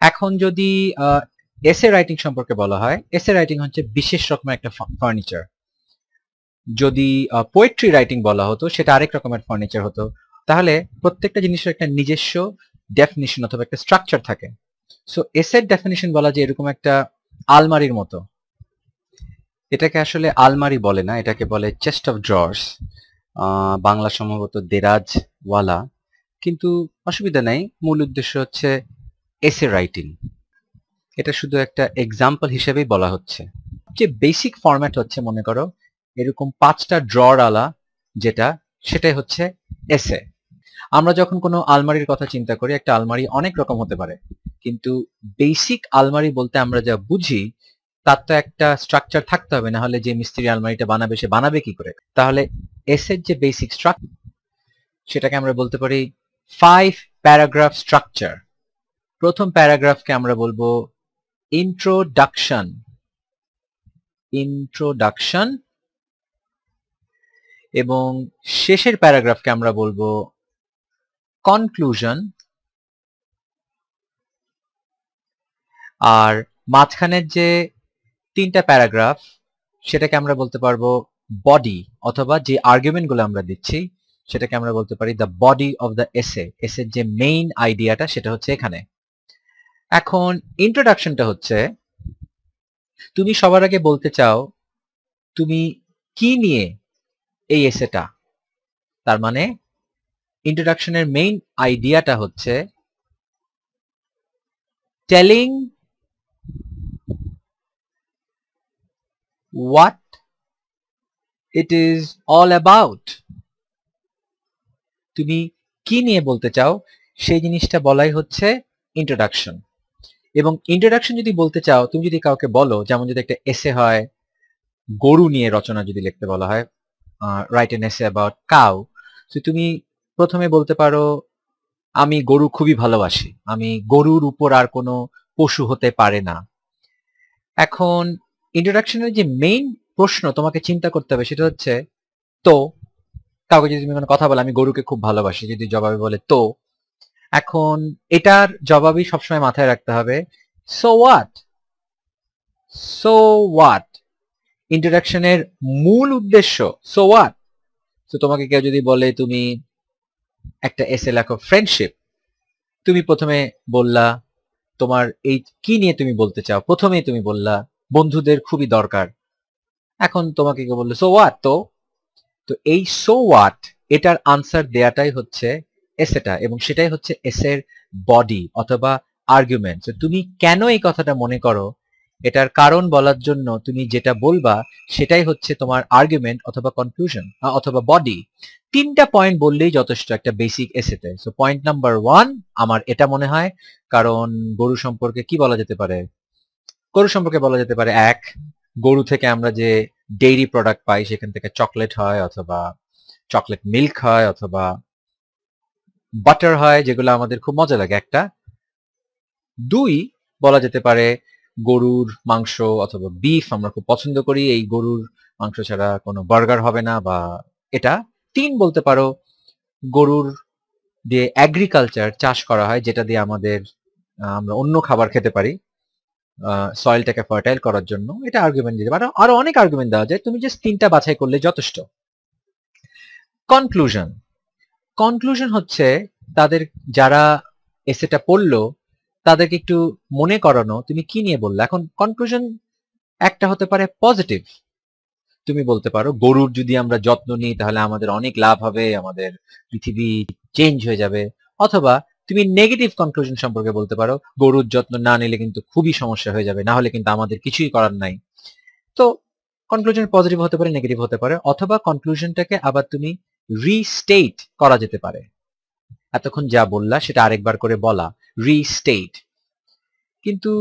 এখন যদি essay writing সম্পর্কে বলা হয়, এসে রাইটিং হচ্ছে বিশেষ রকমের একটা ফার্নিচার। যদি পোয়েট্রি রাইটিং বলা হতো সেটা আরেক রকমের ফার্নিচার হতো। তাহলে প্রত্যেকটা জিনিসের একটা নিজস্ব ডেফিনিশন অথবা একটা স্ট্রাকচার থাকে। সো এসের ডেফিনিশন বলা যে এরকম একটা আলমারির মতো। এটাকে আসলে আলমারি বলে না, এটাকে বলে চেস্ট অফ ড্রয়ার্স, বাংলা সম্ভবত দেরাজওয়ালা, কিন্তু অসুবিধা নেই। মূল উদ্দেশ্য হচ্ছে এসে রাইটিং। এটা শুধু একটা এক্সাম্পল হিসেবেই বলা হচ্ছে। যে বেসিক ফরম্যাট হচ্ছে, মনে করো এরকম 5টা ড্রয়ার আলা, যেটা সেটাই হচ্ছে এসে। আমরা যখন কোনো আলমারির কথা চিন্তা করি, একটা আলমারি অনেক রকম হতে পারে, কিন্তু বেসিক আলমারি বলতে আমরা যা বুঝি তার তো একটা স্ট্রাকচার থাকতে হবে, না হলে যে মিস্ত্রি আলমারিটা বানাবে সে বানাবে কি করে? তাহলে এসের যে বেসিক স্ট্রাকচার সেটাকে আমরা বলতে পারি 5 প্যারাগ্রাফ স্ট্রাকচার। প্রথম প্যারাগ্রাফকে আমরা বলবো ইন্ট্রোডাকশন, ইন্ট্রোডাকশন, এবং শেষের প্যারাগ্রাফকে আমরা বলবো কনক্লুশন, আর মাঝখানের যে 3টা প্যারাগ্রাফ সেটাকে আমরা বলতে পারবো বডি, অথবা যে আর্গুমেন্ট গুলো আমরা দিচ্ছি সেটাকে আমরা বলতে পারি the body of the essay. এসের যে মেইন আইডিয়াটা সেটা হচ্ছে এখানে। এখন ইন্ট্রোডাকশনটা হচ্ছে তুমি সবার আগে বলতে চাও তুমি কি নিয়ে এই এসেটা। তার মানে ইন্ট্রোডাকশনের মেইন আইডিয়াটা হচ্ছে telling what it is all about। তুমি কি নিয়ে বলতে চাও সেই জিনিসটা বলাই হচ্ছে ইন্ট্রোডাকশন। এবং ইন্ট্রোডাকশন যদি বলতে চাও, তুমি যদি কাউকে বলো, যেমন যদি একটা এসে হয় গরু নিয়ে রচনা যদি লিখতে বলা হয়, রাইট এন এসে অ্যাবাউট কাউ, তো তুমি প্রথমে বলতে পারো আমি গরু খুবই ভালোবাসি, আমি গরুর উপর আর কোনো পশু হতে পারে না। এখন ইন্ট্রোডাকশনের যে মেইন প্রশ্ন তোমাকে চিন্তা করতে হবে সেটা হচ্ছে তো। কাউকে যদি তুমি কোনো কথা বলো আমি গরুকে খুব ভালোবাসি, যদি জবাবে বলে তো, এখন এটার জবাবই সবসময় মাথায় রাখতে হবে সো হোয়াট। সো হোয়াট ইন্ট্রোডাকশনের মূল উদ্দেশ্য সো হোয়াট। তো তোমাকে কেউ যদি বলে তুমি একটা এসে লেখো ফ্রেন্ডশিপ, তুমি প্রথমে বললা তোমার এই কি নিয়ে তুমি বলতে চাও, প্রথমেই তুমি বললা বন্ধুদের খুবই দরকার। এখন তোমাকে কেউ বললো সো হোয়াট, তো তো এই সো হোয়াট এটার আনসার দেয়াটাই হচ্ছে এসেটা, এবং সেটাই হচ্ছে এসের বডি অথবা আর্গুমেন্ট। তুমি কেন এই কথাটা মনে করো এটার কারণ বলার জন্য তুমি যেটা বলবা সেটাই হচ্ছে তোমার আর্গুমেন্ট অথবা কনক্লুশন অথবা বডি। 3টা পয়েন্ট বললেই যথেষ্ট একটা বেসিক এসেতে। সো পয়েন্ট নাম্বার 1 আমার এটা মনে হয়, কারণ গরু সম্পর্কে কি বলা যেতে পারে? গরু সম্পর্কে বলা যেতে পারে, এক, গরু থেকে আমরা যে ডেইরি প্রোডাক্ট পাই সেখান থেকে চকলেট হয়, অথবা চকলেট মিল্ক হয়, অথবা বাটার হয়, যেগুলো আমাদের খুব মজা লাগে একটা। 2, বলা যেতে পারে গরুর মাংস অথবা বিফ আমরা খুব পছন্দ করি, এই গরুর মাংস ছাড়া কোনো বার্গার হবে না বা এটা। 3, বলতে পারো গরুর দিয়ে এগ্রিকালচার চাষ করা হয়, যেটা দিয়ে আমাদের আমরা অন্য খাবার খেতে পারি সয়েলটাকে ফার্টাইল করার জন্য। এটা আর্গুমেন্ট দিতে পারো, আরো অনেক আর্গুমেন্ট দেওয়া যায়, তুমি জাস্ট 3টা বাছাই করলে যথেষ্ট। কনক্লুশন, কনক্লুশন হচ্ছে তাদের যারা এসেটা পড়লো তাদেরকে একটু মনে করানো তুমি কি নিয়ে বললে। এখন কনক্লুশন একটা হতে পারে পজিটিভ, তুমি বলতে পারো গরুর যদি আমরা যত্ন নিই তাহলে আমাদের অনেক লাভ হবে, আমাদের পৃথিবী চেঞ্জ হয়ে যাবে। অথবা তুমি নেগেটিভ কনক্লুশন সম্পর্কে বলতে পারো গরুর যত্ন না নিলে কিন্তু খুবই সমস্যা হয়ে যাবে, না হলে কিন্তু আমাদের কিছুই করার নাই। তো কনক্লুশন পজিটিভ হতে পারে, নেগেটিভ হতে পারে, অথবা কনক্লুশনটাকে আবার তুমি রিস্টেট করা যেতে পারে। এতক্ষণ যা বললা সেটা আরেকবার করে বলা, রিস্টেট। কিন্তু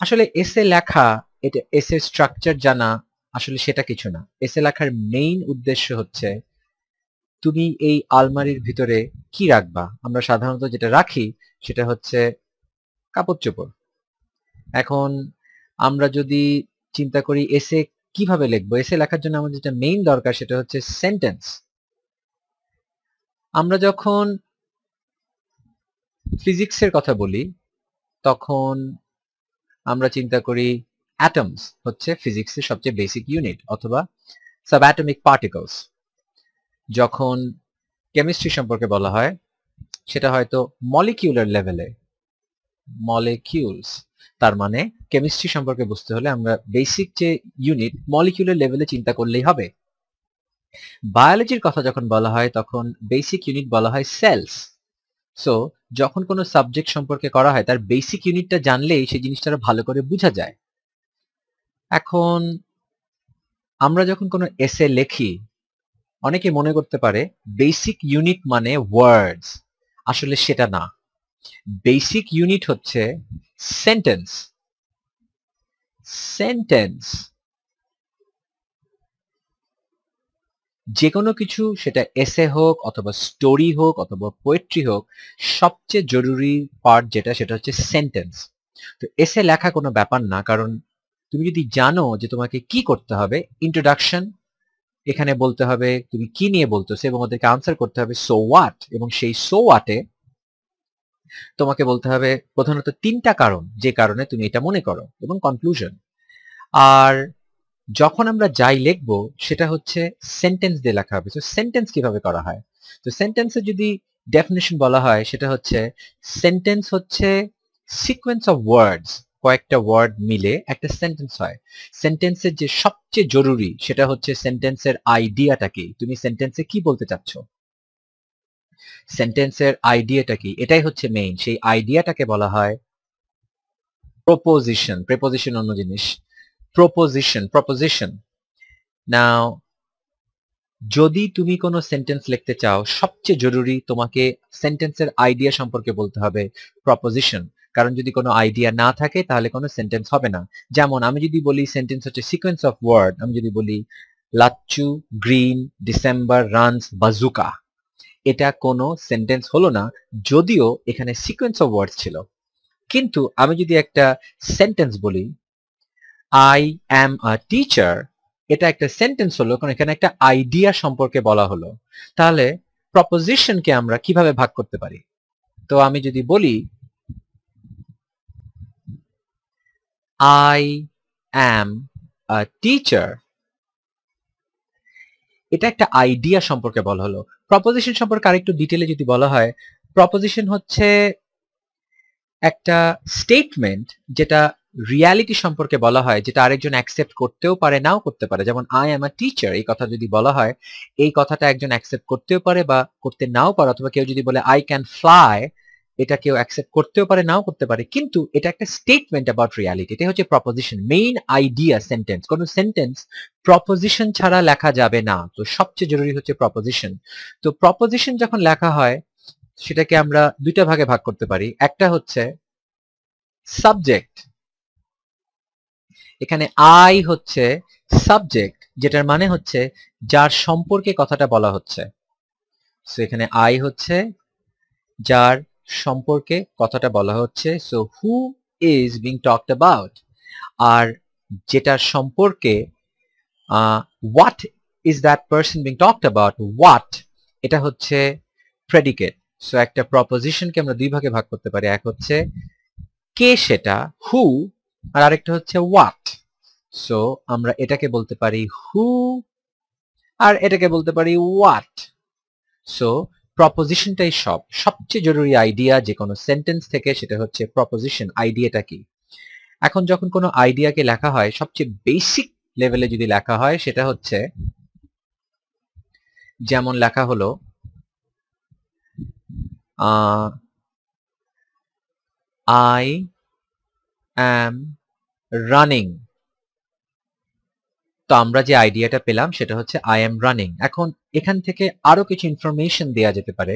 আসলে এসে লেখা, এটা এসে স্ট্রাকচার জানা আসলে সেটা কিছু না। এসে লেখার মেইন উদ্দেশ্য হচ্ছে তুমি এই আলমারির ভিতরে কি রাখবা। আমরা সাধারণত যেটা রাখি সেটা হচ্ছে কাপড় চোপড়। এখন আমরা যদি চিন্তা করি এসে কিভাবে লিখবো, এসে লেখার জন্য আমাদের যেটা মেইন দরকার সেটা হচ্ছে সেন্টেন্স। আমরা যখন ফিজিক্সের কথা বলি তখন আমরা চিন্তা করি অ্যাটমস হচ্ছে ফিজিক্সের সবচেয়ে বেসিক ইউনিট অথবা সাবঅ্যাটমিক পার্টিকলস। যখন কেমিস্ট্রি সম্পর্কে বলা হয় সেটা হয়তো মলিকিউলার লেভেলে, মলিকিউলস। তার মানে কেমিস্ট্রি সম্পর্কে বুঝতে হলে আমরা বেসিক যে ইউনিট মলিকিউলার লেভেলে চিন্তা করলেই হবে। বায়োলজির কথা যখন বলা হয় তখন বেসিক ইউনিট বলা হয় সেলস। সো যখন কোনো সাবজেক্ট সম্পর্কে করা হয় তার বেসিক ইউনিটটা জানলেই সেই জিনিসটা আরো ভালো করে বোঝা যায়। এখন আমরা যখন কোনো এসে লেখি অনেকে মনে করতে পারে বেসিক ইউনিট মানে ওয়ার্ডস, আসলে সেটা না। বেসিক ইউনিট হচ্ছে সেন্টেন্স। সেন্টেন্স যে কোনো কিছু, সেটা এসে হোক অথবা স্টোরি হোক অথবা পোয়েট্রি হোক, সবচেয়ে জরুরি পার্ট যেটা সেটা হচ্ছে সেন্টেন্স। তো এসে লেখা কোনো ব্যাপার না, কারণ তুমি যদি জানো যে তোমাকে কি করতে হবে, ইন্ট্রোডাকশন এখানে বলতে হবে তুমি কি নিয়ে বলতেছো এবং ওদেরকে আনসার করতে হবে সো হোয়াট, এবং সেই সো হোয়াটে তোমাকে বলতে হবে প্রধানত 3টা কারণ যে কারণে তুমি এটা মনে করো এবং কনক্লুশন। আর যখন আমরা যাই লিখবো সেটা হচ্ছে সেন্টেন্স দিয়ে লেখা হবে। তো সেন্টেন্স কিভাবে করা হয়? তো সেন্টেন্সের যদি ডেফিনেশন বলা হয় সেটা হচ্ছে সেন্টেন্স হচ্ছে সিকোয়েন্স অফ ওয়ার্ডস, কয়েকটা ওয়ার্ড মিলে একটা সেন্টেন্স হয়। সেন্টেন্সের যে সবচেয়ে জরুরি সেটা হচ্ছে সেন্টেন্সের আইডিয়াটা কি, তুমি সেন্টেন্সে কি বলতে চাচ্ছ, সেন্টেন্সের আইডিয়াটা কি, এটাই হচ্ছে মেইন। সেই আইডিয়াটাকে বলা হয় প্রপোজিশন। প্রেপোজিশন অন্য জিনিস। প্রপোজিশন। নাও যদি তুমি কোনো সেন্টেন্স লিখতে চাও সবচেয়ে জরুরি তোমাকে সেন্টেন্সের আইডিয়া সম্পর্কে বলতে হবে প্রপোজিশন। কারণ যদি কোনো আইডিয়া না থাকে তাহলে কোনো সেন্টেন্স হবে না। যেমন আমি যদি বলি সেন্টেন্স হচ্ছে সিকোয়েন্স অফ ওয়ার্ড, আমি যদি বলি লাচ্চু গ্রিন ডিসেম্বর রানস বাজুকা, এটা কোনো সেন্টেন্স হলো না যদিও এখানে সিকোয়েন্স অফ ওয়ার্ডস ছিল। কিন্তু আমি যদি একটা সেন্টেন্স বলি আই অ্যাম আ টিচার, এটা একটা সেন্টেন্স হলো কারণ এখানে একটা আইডিয়া সম্পর্কে বলা হলো। তাহলে প্রপোজিশনকে আমরা কিভাবে ভাগ করতে পারি? তো আমি যদি বলি আই অ্যাম আ টিচার, এটা একটা আইডিয়া সম্পর্কে বলা হলো। প্রপোজিশন সম্পর্কে আরেকটু ডিটেলে যদি বলা হয়, প্রপোজিশন হচ্ছে একটা স্টেটমেন্ট যেটা রিয়ালিটি সম্পর্কে বলা হয়, যেটা আরেকজন অ্যাকসেপ্ট করতেও পারে নাও করতে পারে। যেমন আই এম আ টিচার, এই কথা যদি বলা হয় এই কথাটা একজন অ্যাকসেপ্ট করতেও পারে বা করতে নাও পারে। অথবা কেউ যদি বলে আই ক্যান ফ্লাই, এটা কেউ অ্যাকসেপ্ট করতেও পারে নাও করতে পারে, কিন্তু এটা একটা স্টেটমেন্ট অ্যাবাউট রিয়ালিটি। এটা হচ্ছে প্রপোজিশন, মেইন আইডিয়া সেন্টেন্স। কোন সেন্টেন্স প্রপোজিশন ছাড়া লেখা যাবে না, তো সবচেয়ে জরুরি হচ্ছে প্রপোজিশন। তো প্রপোজিশন যখন লেখা হয় সেটাকে আমরা দুইটা ভাগে ভাগ করতে পারি। একটা হচ্ছে সাবজেক্ট, এখানে আই হচ্ছে সাবজেক্ট, যেটার মানে হচ্ছে যার সম্পর্কে কথাটা বলা হচ্ছে। সো এখানে আই হচ্ছে যার সম্পর্কে কথাটা বলা হচ্ছে, so who is being talked about. আর যেটার সম্পর্কে what is that person being talked about, what, এটা হচ্ছে প্রেডিকেট। সো একটা প্রপোজিশনকে আমরা দুই ভাগে ভাগ করতে পারি, এক হচ্ছে কে সেটা হু, আর আরেকটা হচ্ছে হোয়াট। সো আমরা এটাকে বলতে পারি হু আর এটাকে বলতে পারি হোয়াট। সো প্রপোজিশনটাই সবচেয়ে জরুরি আইডিয়া যে কোনো সেন্টেন্স থেকে, সেটা হচ্ছে প্রপোজিশন, আইডিয়াটা কি। এখন যখন কোনো আইডিয়াকে লেখা হয় সবচেয়ে বেসিক লেভেলে যদি লেখা হয় সেটা হচ্ছে যেমন লেখা হলো আই অ্যাম রানিং। তো আমরা যে আইডিয়াটা পেলাম সেটা হচ্ছে আই এম রানিং। এখন এখান থেকে আরো কিছু ইনফরমেশন দেওয়া যেতে পারে,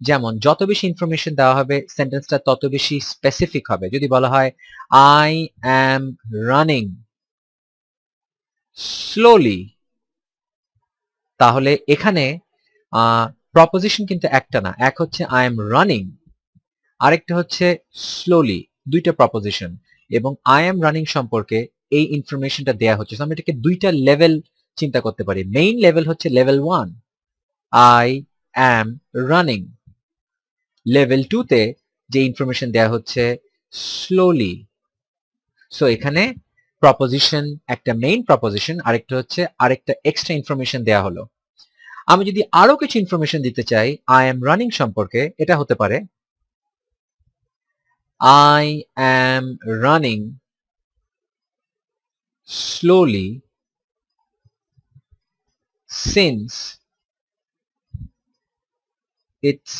যেমন যত বেশি ইনফরমেশন দেওয়া হবে সেন্টেন্সটা তত বেশি স্পেসিফিক হবে। যদি বলা হয় আই অ্যাম রানিং স্লোলি, তাহলে এখানে প্রপোজিশন কিন্তু একটা না, এক হচ্ছে আই এম রানিং, আরেকটা হচ্ছে স্লোলি, দুইটা প্রপোজিশন। এবং আই এম রানিং সম্পর্কে এই ইনফরমেশনটা দেয়া হচ্ছে। আমরা এটাকে দুইটা লেভেল চিন্তা করতে পারি। মেইন লেভেল হচ্ছে level 1, I am running. Level 2 তে যে ইনফরমেশন দেয়া হচ্ছে slowly. সো এখানে প্রপোজিশন একটা মেইন প্রপোজিশন, আরেকটা হচ্ছে আরেকটা এক্সট্রা ইনফরমেশন দেয়া হলো। আমি যদি আরো কিছু ইনফরমেশন দিতে চাই আই এম রানিং সম্পর্কে, এটা হতে পারে I am running slowly since it's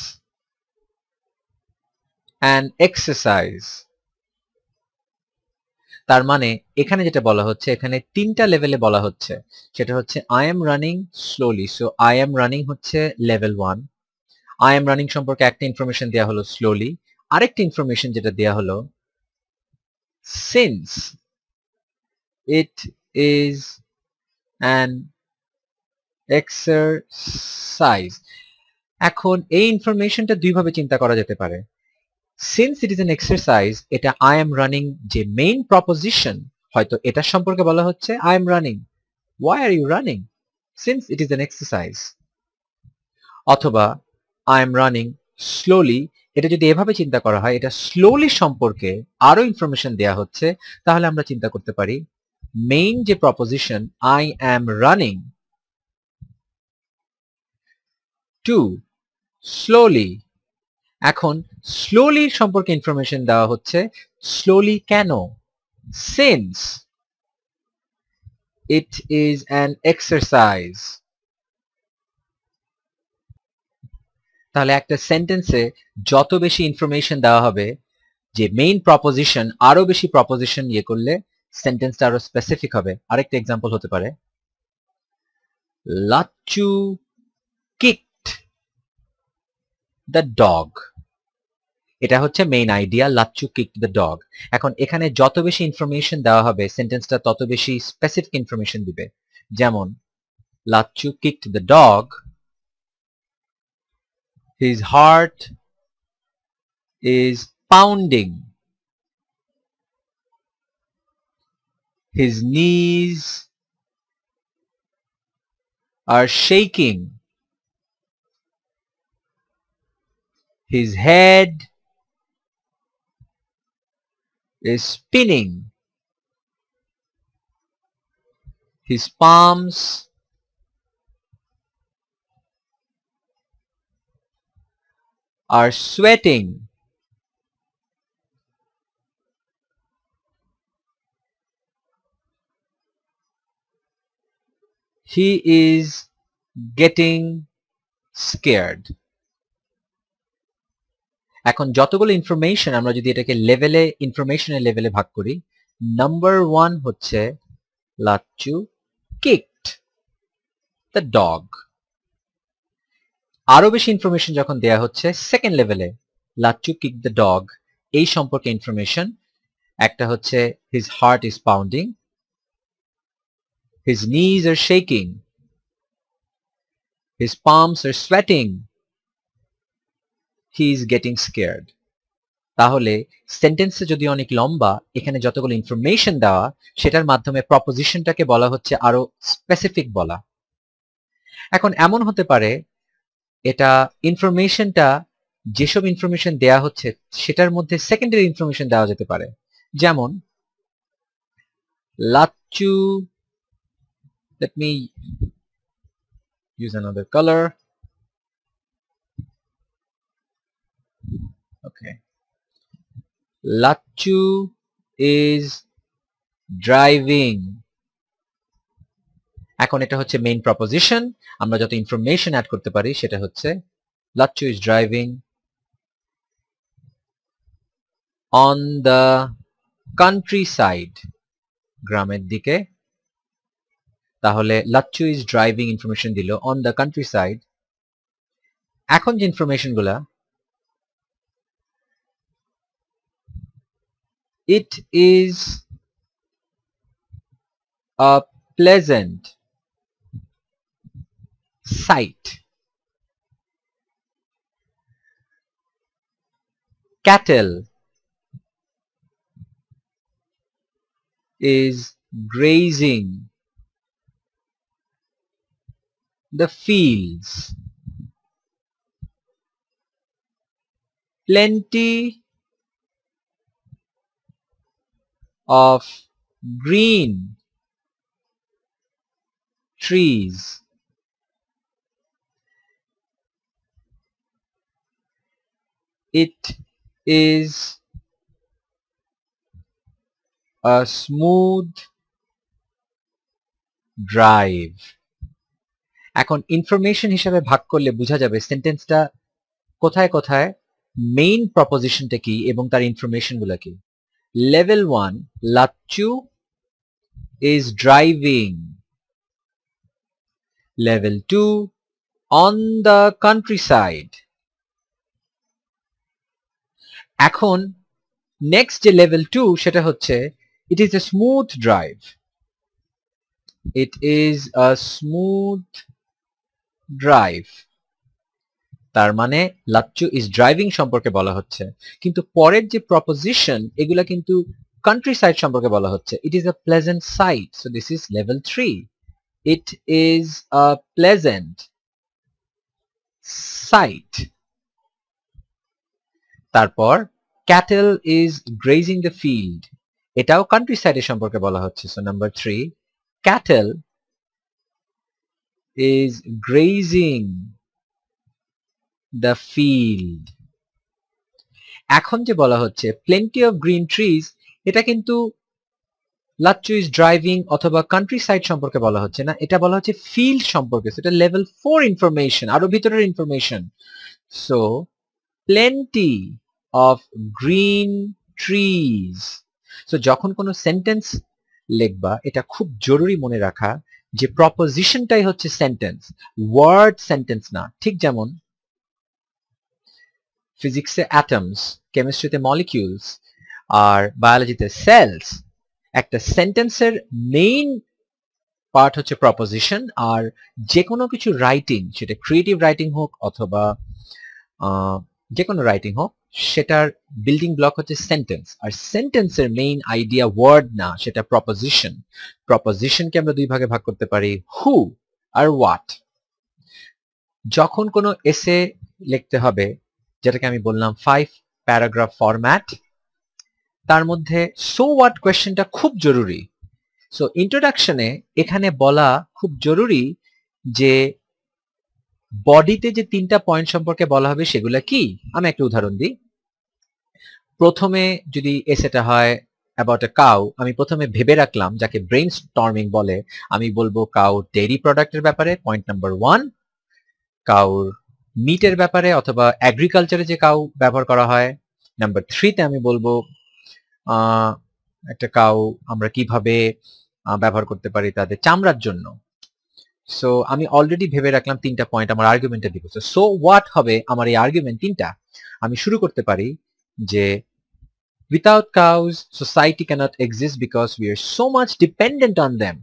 an exercise. তার মানে এখানে যেটা বলা হচ্ছে, এখানে তিনটা লেভেলে বলা হচ্ছে, সেটা হচ্ছে I am running slowly. So I am running হচ্ছে লেভেল 1। আই এম রানিং সম্পর্কে একটা ইনফরমেশন দেওয়া হলো স্লোলি, আরেকটা ইনফরমেশন যেটা দেওয়া হলো since it is an exercise. এখন এই ইনফরমেশনটা দুইভাবে চিন্তা করা যেতে পারে। Since it is an exercise, এটা আই এম রানিং যে মেইন প্রপোজিশন, হয়তো এটা সম্পর্কে বলা হচ্ছে I am running, why are you running since it is an exercise। অথবা I am running slowly, এটা যদি এভাবে চিন্তা করা হয় এটা স্লোলি সম্পর্কে আরো ইনফরমেশন দেয়া হচ্ছে, তাহলে আমরা চিন্তা করতে পারি মেইন যে proposition I am running to slowly, এখন স্লোলি সম্পর্কে ইনফরমেশন দেওয়া হচ্ছে স্লোলি কেন, since it is an exercise। তাহলে একটা সেন্টেন্সে যত বেশি ইনফরমেশন দেওয়া হবে, যে মেইন প্রপোজিশন আরো বেশি প্রপোজিশন ইয়ে করলে সেন্টেন্সটা আরো স্পেসিফিক হবে। আরেকটা এক্সাম্পল হতে পারে লাচ্চু কিকড দ্য ডগ। এটা হচ্ছে main idea, Lachhu kicked the dog. এখন এখানে যত বেশি ইনফরমেশন দেওয়া হবে সেন্টেন্সটা তত বেশি স্পেসিফিক ইনফরমেশন দিবে। যেমন Lachhu kicked the dog, his heart is pounding, his knees are shaking, his head is spinning, his palms are sweating, he is getting scared। এখন যতগুলো ইনফরমেশন আমরা যদি এটাকে লেভেলে ইনফরমেশনের লেভেলে ভাগ করি, নাম্বার 1 হচ্ছে লাচ্চু কিকড দ্য ডগ। আরো বেশি ইনফরমেশন যখন দেয়া হচ্ছে সেকেন্ড লেভেলে, লাচ্চু কিকড দ্য ডগ এই সম্পর্কে ইনফরমেশন একটা হচ্ছে his heart is pounding, his knees are shaking, his palms are sweating, he is getting scared. তাহলে সেন্টেন্সে যদি অনেক লম্বা, এখানে যতগুলো ইনফরমেশন দেওয়া সেটার মাধ্যমে প্রপোজিশনটাকে বলা হচ্ছে আরো স্পেসিফিক বলা। এখন এমন হতে পারে এটা ইনফরমেশনটা যেসব ইনফরমেশন দেয়া হচ্ছে সেটার মধ্যে সেকেন্ডারি ইনফরমেশন দেওয়া যেতে পারে। যেমন Lacchu, let me use another color, okay, Lacchu is driving। এখন এটা হচ্ছে মেইন প্রপোজিশন, আমরা যত ইনফরমেশন অ্যাড করতে পারি সেটা হচ্ছে Lachhu is driving on the country side, গ্রামের দিকে। তাহলে লাচ্চু ইজ ড্রাইভিং ইনফরমেশন দিল অন দ্য কান্ট্রি সাইড। এখন যে ইনফরমেশন গুলা, it is a pleasant sight, cattle is grazing the fields, plenty of green trees. It is a smooth drive. এখন information হিসেবে ভাগ করলে বোঝা যাবে সেন্টেন্সটা কোথায় কোথায় মেইন প্রপোজিশনটা কি এবং তার ইনফরমেশন গুলো কি। Level 1, Lacchu is driving. Level 2, on the countryside. এখন নেক্সট যে লেভেল 2 সেটা হচ্ছে it is a smooth drive. It is a smooth drive. তার মানে লাচ্চু ইজ ড্রাইভিং সম্পর্কে বলা হচ্ছে, কিন্তু পরের যে প্রপোজিশন এগুলা কিন্তু কান্ট্রি সাইড সম্পর্কে বলা হচ্ছে। It is a pleasant sight, so this is level 3. It is a pleasant sight. তারপর cattle is grazing the field, এটাও কান্ট্রি সাইডের সম্পর্কে বলা হচ্ছে। So number 3, cattle is grazing the field. এখন যে বলা হচ্ছে plenty of green trees, এটা কিন্তু লাচ্চু ইজ ড্রাইভিং অথবা কান্ট্রি সাইড সম্পর্কে বলা হচ্ছে না, এটা বলা হচ্ছে ফিল্ড সম্পর্কে। এটা লেভেল 4 ইনফরমেশন, আরো ভিতরের information. So plenty of green trees. So যখন কোনো সেন্টেন্স লিখবা এটা খুব জরুরি মনে রাখা যে প্রপোজিশনটাই হচ্ছে সেন্টেন্স, ওয়ার্ড সেন্টেন্স না। ঠিক যেমন ফিজিক্সে অ্যাটমস, কেমিস্ট্রিতে মলিকিউলস, আর বায়োলজিতে সেলস। একটা সেন্টেন্সের মেইন পার্ট হচ্ছে প্রপোজিশন, আর যে কোনো কিছু রাইটিং, সেটা ক্রিয়েটিভ রাইটিং হোক অথবা যে কোনো রাইটিং হোক, সেটার বিল্ডিং ব্লক হচ্ছে সেন্টেন্স। আর সেন্টেন্সের মেইন আইডিয়া ওয়ার্ড না, সেটা প্রপোজিশন। প্রপোজিশনকে আমরা দুই ভাগে ভাগ করতে পারি, হু আর হোয়াট। যখন কোনো এসে লিখতে হবে, যেটাকে আমি বললাম 5 প্যারাগ্রাফ ফরম্যাট, তার মধ্যে সো হোয়াট কোয়েশ্চেনটা খুব জরুরি। সো ইন্ট্রোডাকশনে এখানে বলা খুব জরুরি যে বডিতে যে 3টা পয়েন্ট সম্পর্কে বলা হবে সেগুলা কি। আমি একটা উদাহরণ দিই। প্রথমে যদি এসেটা হয় অ্যাবাউট এ কাউ, আমি প্রথমে ভেবে রাখলাম, যাকে ব্রেইন স্টর্মিং বলে, আমি বলবো কাউ ডেইরি প্রোডাক্টের ব্যাপারে, পয়েন্ট নাম্বার 1। কাউর মিটের ব্যাপারে অথবা এগ্রিকালচারে যে কাউ ব্যবহার করা হয়, নাম্বার 3তে আমি বলবো একটা কাউ আমরা কিভাবে ব্যবহার করতে পারি তাদের চামড়ার জন্য। সো আমি অলরেডি ভেবে রাখলাম 3টা পয়েন্ট আমার আর্গুমেন্টে দিব। সো হোয়াট হবে আমার এই আর্গুমেন্ট 3টা। আমি শুরু করতে পারি যে without cows society cannot exist because we are so much dependent on them.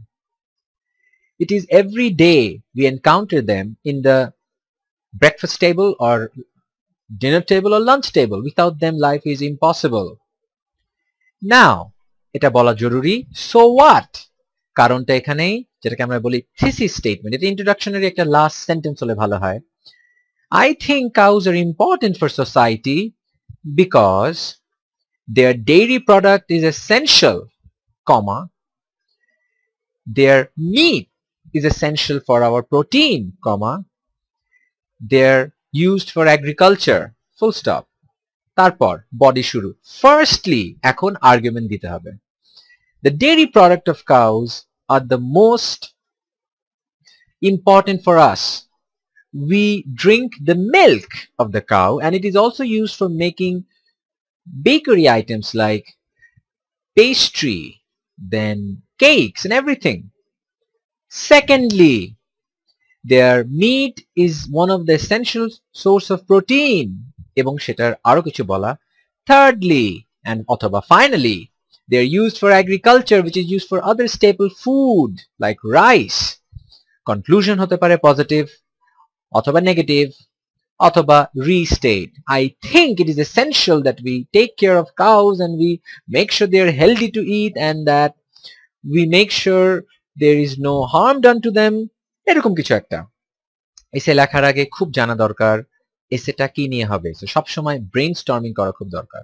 It is every day we encounter them in the breakfast table or dinner table or lunch table. Without them life is impossible. Now এটা বলা জরুরি so what, কারণটা এখানেই, যেটাকে আমরা বলি thesis statement. এটা ইন্ট্রোডাকশনের একটা লাস্ট সেন্টেন্স হলে ভালো হয়। I think cows are important for society because their dairy product is essential, comma, their meat is essential for our protein, comma, they're used for agriculture, full stop. তারপর body শুরু। Firstly এখন argument দিতে হবে। The dairy product of cows are the most important for us. We drink the milk of the cow and it is also used for making bakery items like pastry, then cakes and everything. Secondly, their meat is one of the essential source of protein, এবং সেটার আরো কিছু বলা। Thirdly, and অথবা finally, they are used for agriculture which is used for other staple food like rice. Conclusion হতে পারে positive অথবা negative অথবা restate. I think it is essential that we take care of cows and we make sure they are healthy to eat and that we make sure there is no harm done to them. এরকম কিছু একটা। এসে লেখার আগে খুব জানা দরকার এসেটা কি নিয়ে হবে। সবসময় ব্রেইন স্টর্মিং করা খুব দরকার।